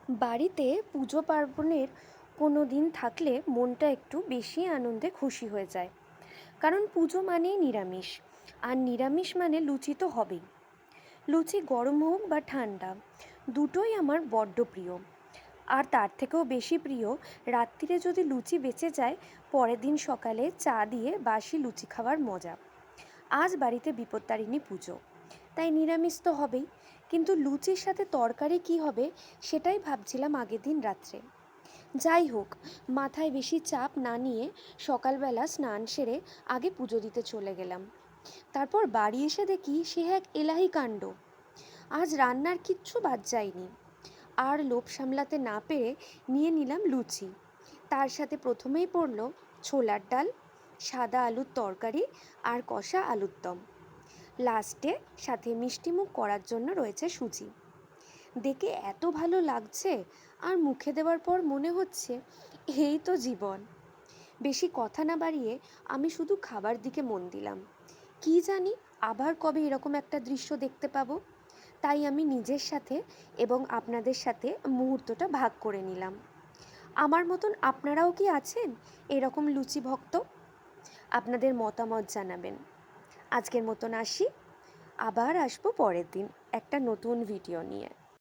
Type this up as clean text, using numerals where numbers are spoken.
বাড়িতে পুজো পার্বণের কোনো দিন থাকলে মনটা একটু বেশি আনন্দে খুশি হয়ে যায়। কারণ পুজো মানেই নিরামিষ, আর নিরামিষ মানে লুচি তো হবেই। লুচি গরম হোক বা ঠান্ডা, দুটোই আমার বড্ড প্রিয়। আর তার থেকেও বেশি প্রিয় রাত্রিরে যদি লুচি বেঁচে যায়, পরের দিন সকালে চা দিয়ে বাসি লুচি খাওয়ার মজা। আজ বাড়িতে বিপত্তারিণী পুজো, তাই নিরামিষ তো হবেই, কিন্তু লুচির সাথে তরকারি কি হবে সেটাই ভাবছিলাম আগের দিন রাত্রে। যাই হোক, মাথায় বেশি চাপ না নিয়ে সকালবেলা স্নান সেরে আগে পুজো দিতে চলে গেলাম। তারপর বাড়ি এসে দেখি সে এক এলাহি কাণ্ড। আজ রান্নার কিচ্ছু বাদ যায়নি। আর লোভ সামলাতে না পেরে নিয়ে নিলাম লুচি। তার সাথে প্রথমেই পড়ল ছোলার ডাল, সাদা আলুর তরকারি আর কষা আলুর দম। লাস্টে সাথে মিষ্টিমুখ করার জন্য রয়েছে সুজি। দেখে এত ভালো লাগছে, আর মুখে দেওয়ার পর মনে হচ্ছে এই তো জীবন। বেশি কথা না বাড়িয়ে আমি শুধু খাবার দিকে মন দিলাম। কি জানি আবার কবে এরকম একটা দৃশ্য দেখতে পাবো। তাই আমি নিজের সাথে এবং আপনাদের সাথে মুহূর্তটা ভাগ করে নিলাম। আমার মতন আপনারাও কি আছেন এরকম লুচি ভক্ত? আপনাদের মতামত জানাবেন। আজকের মতন আসি, আবার আসবো পরের দিন একটা নতুন ভিডিও নিয়ে।